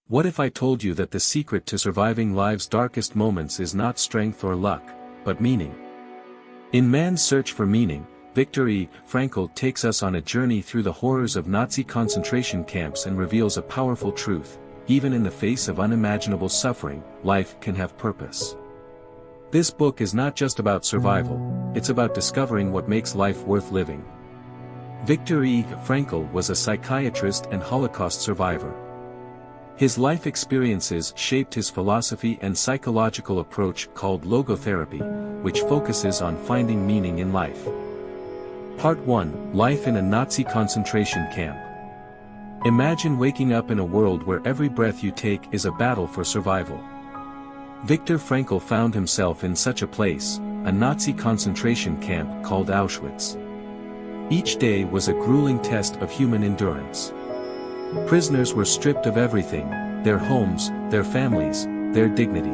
What if I told you that the secret to surviving life's darkest moments is not strength or luck, but meaning? In Man's Search for Meaning, Viktor E. Frankl takes us on a journey through the horrors of Nazi concentration camps and reveals a powerful truth: even in the face of unimaginable suffering, life can have purpose. This book is not just about survival, it's about discovering what makes life worth living. Viktor E. Frankl was a psychiatrist and Holocaust survivor. His life experiences shaped his philosophy and psychological approach called logotherapy, which focuses on finding meaning in life. Part 1: Life in a Nazi Concentration Camp. Imagine waking up in a world where every breath you take is a battle for survival. Viktor Frankl found himself in such a place, a Nazi concentration camp called Auschwitz. Each day was a grueling test of human endurance. Prisoners were stripped of everything: their homes, their families, their dignity.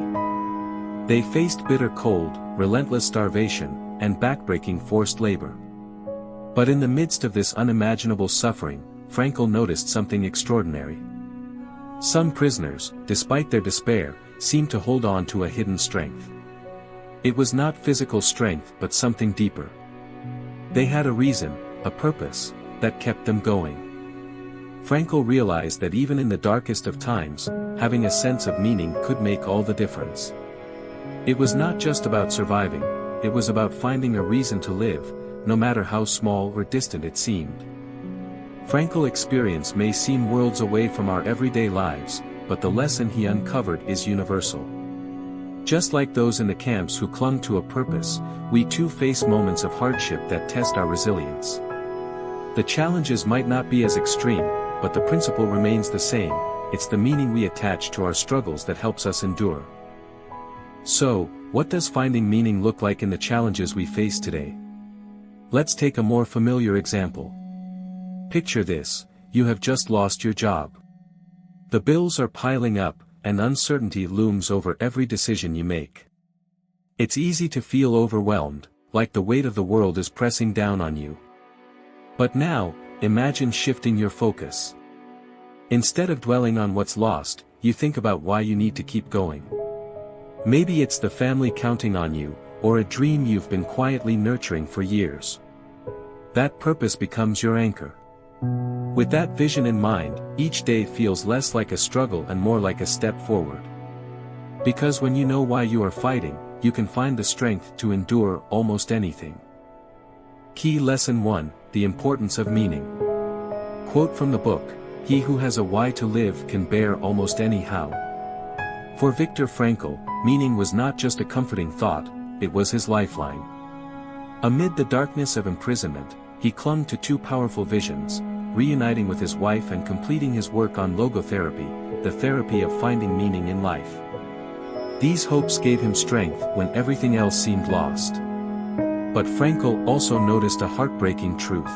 They faced bitter cold, relentless starvation, and backbreaking forced labor. But in the midst of this unimaginable suffering, Frankl noticed something extraordinary. Some prisoners, despite their despair, seemed to hold on to a hidden strength. It was not physical strength but something deeper. They had a reason, a purpose, that kept them going. Frankl realized that even in the darkest of times, having a sense of meaning could make all the difference. It was not just about surviving, it was about finding a reason to live, no matter how small or distant it seemed. Frankl's experience may seem worlds away from our everyday lives, but the lesson he uncovered is universal. Just like those in the camps who clung to a purpose, we too face moments of hardship that test our resilience. The challenges might not be as extreme, but the principle remains the same: it's the meaning we attach to our struggles that helps us endure. So, what does finding meaning look like in the challenges we face today? Let's take a more familiar example. Picture this: you have just lost your job. The bills are piling up, and uncertainty looms over every decision you make. It's easy to feel overwhelmed, like the weight of the world is pressing down on you. But now, imagine shifting your focus. Instead of dwelling on what's lost, you think about why you need to keep going. Maybe it's the family counting on you, or a dream you've been quietly nurturing for years. That purpose becomes your anchor. With that vision in mind, each day feels less like a struggle and more like a step forward. Because when you know why you are fighting, you can find the strength to endure almost anything. Key Lesson 1: The Importance of Meaning. Quote from the book: "He who has a why to live can bear almost any how." For Viktor Frankl, meaning was not just a comforting thought, it was his lifeline. Amid the darkness of imprisonment, he clung to two powerful visions: reuniting with his wife and completing his work on logotherapy, the therapy of finding meaning in life. These hopes gave him strength when everything else seemed lost. But Frankl also noticed a heartbreaking truth.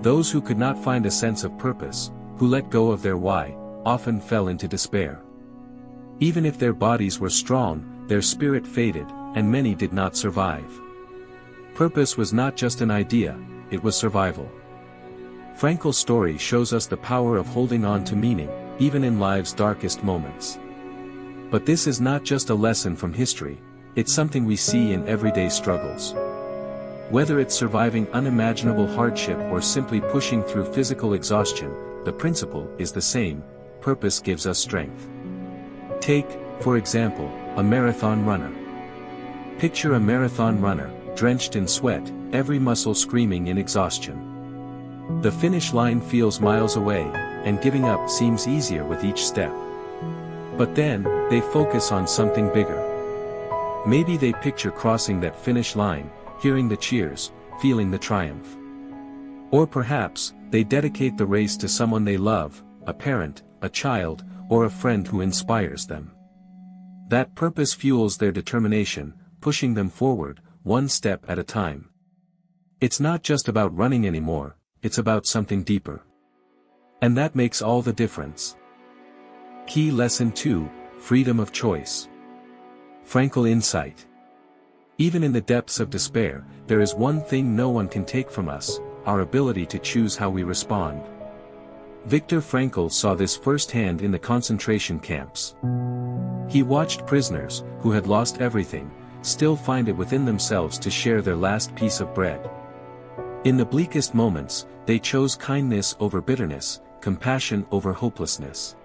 Those who could not find a sense of purpose, who let go of their why, often fell into despair. Even if their bodies were strong, their spirit faded, and many did not survive. Purpose was not just an idea, it was survival. Frankl's story shows us the power of holding on to meaning, even in life's darkest moments. But this is not just a lesson from history, it's something we see in everyday struggles. Whether it's surviving unimaginable hardship or simply pushing through physical exhaustion, the principle is the same: purpose gives us strength. Take, for example, a marathon runner. Picture a marathon runner, drenched in sweat, every muscle screaming in exhaustion. The finish line feels miles away, and giving up seems easier with each step. But then, they focus on something bigger. Maybe they picture crossing that finish line, hearing the cheers, feeling the triumph. Or perhaps, they dedicate the race to someone they love, a parent, a child, or a friend who inspires them. That purpose fuels their determination, pushing them forward, one step at a time. It's not just about running anymore, it's about something deeper. And that makes all the difference. Key Lesson 2: Freedom of Choice. Frankl insight. Even in the depths of despair, there is one thing no one can take from us: our ability to choose how we respond. Viktor Frankl saw this firsthand in the concentration camps. He watched prisoners, who had lost everything, still find it within themselves to share their last piece of bread. In the bleakest moments, they chose kindness over bitterness, compassion over hopelessness.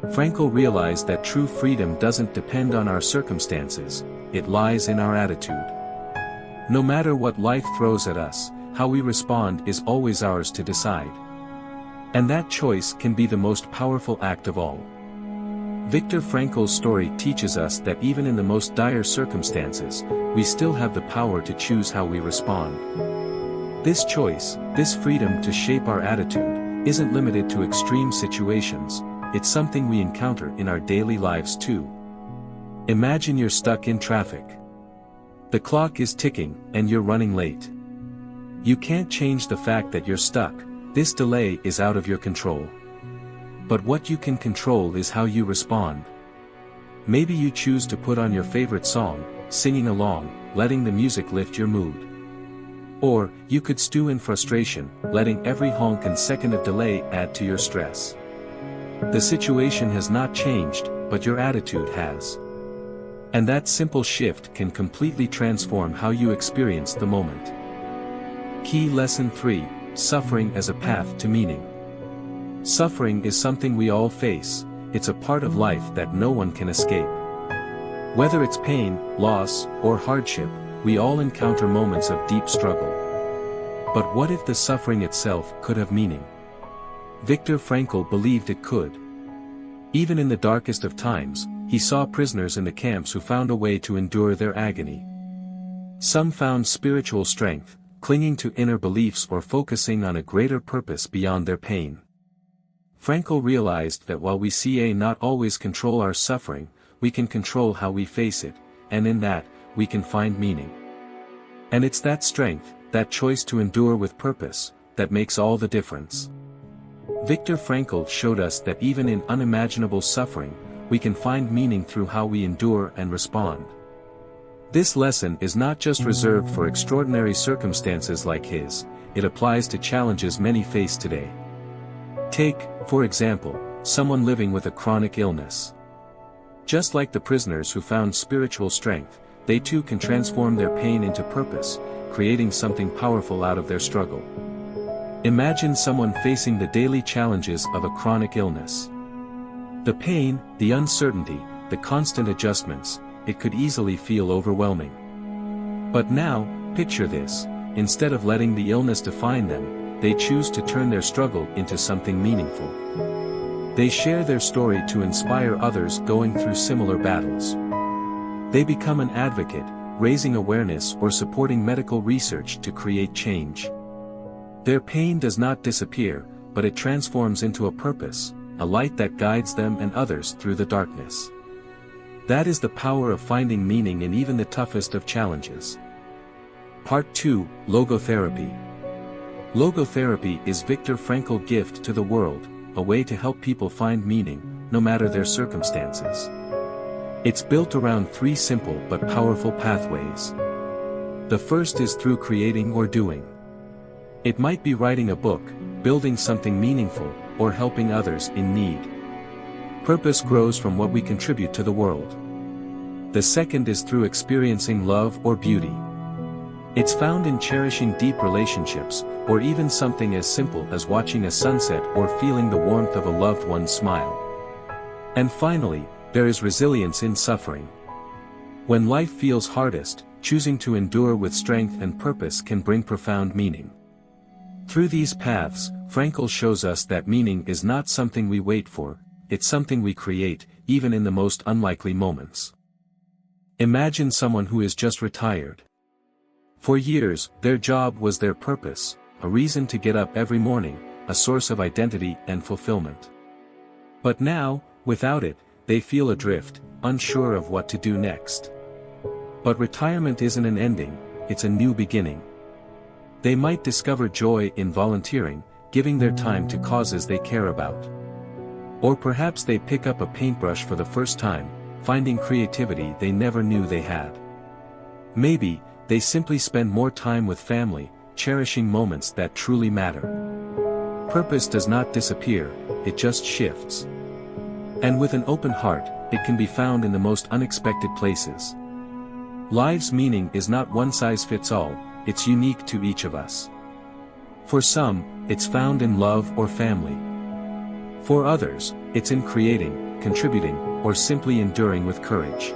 Frankl realized that true freedom doesn't depend on our circumstances, it lies in our attitude. No matter what life throws at us, how we respond is always ours to decide. And that choice can be the most powerful act of all. Viktor Frankl's story teaches us that even in the most dire circumstances, we still have the power to choose how we respond. This choice, this freedom to shape our attitude, isn't limited to extreme situations, it's something we encounter in our daily lives too. Imagine you're stuck in traffic. The clock is ticking, and you're running late. You can't change the fact that you're stuck, this delay is out of your control. But what you can control is how you respond. Maybe you choose to put on your favorite song, singing along, letting the music lift your mood. Or, you could stew in frustration, letting every honk and second of delay add to your stress. The situation has not changed, but your attitude has. And that simple shift can completely transform how you experience the moment. Key Lesson 3: Suffering as a Path to Meaning. Suffering is something we all face, it's a part of life that no one can escape. Whether it's pain, loss, or hardship, we all encounter moments of deep struggle. But what if the suffering itself could have meaning? Viktor Frankl believed it could. Even in the darkest of times, he saw prisoners in the camps who found a way to endure their agony. Some found spiritual strength, clinging to inner beliefs or focusing on a greater purpose beyond their pain. Frankl realized that while we not always control our suffering, we can control how we face it, and in that, we can find meaning. And it's that strength, that choice to endure with purpose, that makes all the difference. Viktor Frankl showed us that even in unimaginable suffering, we can find meaning through how we endure and respond. This lesson is not just reserved for extraordinary circumstances like his, it applies to challenges many face today. Take, for example, someone living with a chronic illness. Just like the prisoners who found spiritual strength, they too can transform their pain into purpose, creating something powerful out of their struggle. Imagine someone facing the daily challenges of a chronic illness. The pain, the uncertainty, the constant adjustments, it could easily feel overwhelming. But now, picture this, instead of letting the illness define them, they choose to turn their struggle into something meaningful. They share their story to inspire others going through similar battles. They become an advocate, raising awareness or supporting medical research to create change. Their pain does not disappear, but it transforms into a purpose, a light that guides them and others through the darkness. That is the power of finding meaning in even the toughest of challenges. Part 2: Logotherapy. Logotherapy is Viktor Frankl's gift to the world, a way to help people find meaning, no matter their circumstances. It's built around 3 simple but powerful pathways. The first is through creating or doing. It might be writing a book, building something meaningful, or helping others in need. Purpose grows from what we contribute to the world. The second is through experiencing love or beauty. It's found in cherishing deep relationships, or even something as simple as watching a sunset or feeling the warmth of a loved one's smile. And finally, there is resilience in suffering. When life feels hardest, choosing to endure with strength and purpose can bring profound meaning. Through these paths, Frankl shows us that meaning is not something we wait for, it's something we create, even in the most unlikely moments. Imagine someone who is just retired. For years, their job was their purpose, a reason to get up every morning, a source of identity and fulfillment. But now, without it, they feel adrift, unsure of what to do next. But retirement isn't an ending, it's a new beginning. They might discover joy in volunteering, giving their time to causes they care about. Or perhaps they pick up a paintbrush for the first time, finding creativity they never knew they had. Maybe, they simply spend more time with family, cherishing moments that truly matter. Purpose does not disappear, it just shifts. And with an open heart, it can be found in the most unexpected places. Life's meaning is not one size fits all, it's unique to each of us. For some, it's found in love or family. For others, it's in creating, contributing, or simply enduring with courage.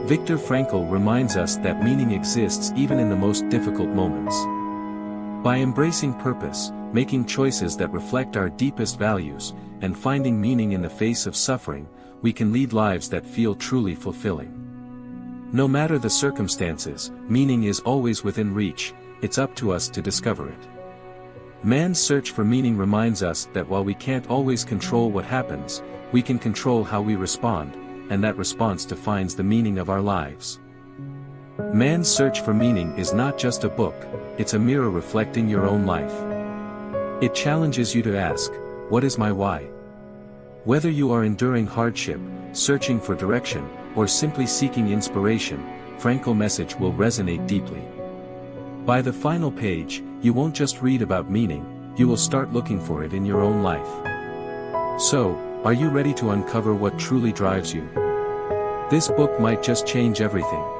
Viktor Frankl reminds us that meaning exists even in the most difficult moments. By embracing purpose, making choices that reflect our deepest values, and finding meaning in the face of suffering, we can lead lives that feel truly fulfilling. No matter the circumstances, meaning is always within reach, it's up to us to discover it. Man's search for meaning reminds us that while we can't always control what happens, we can control how we respond, and that response defines the meaning of our lives. Man's search for meaning is not just a book, it's a mirror reflecting your own life. It challenges you to ask, what is my why? Whether you are enduring hardship, searching for direction, or simply seeking inspiration, Frankl's message will resonate deeply. By the final page, you won't just read about meaning, you will start looking for it in your own life. So, are you ready to uncover what truly drives you? This book might just change everything.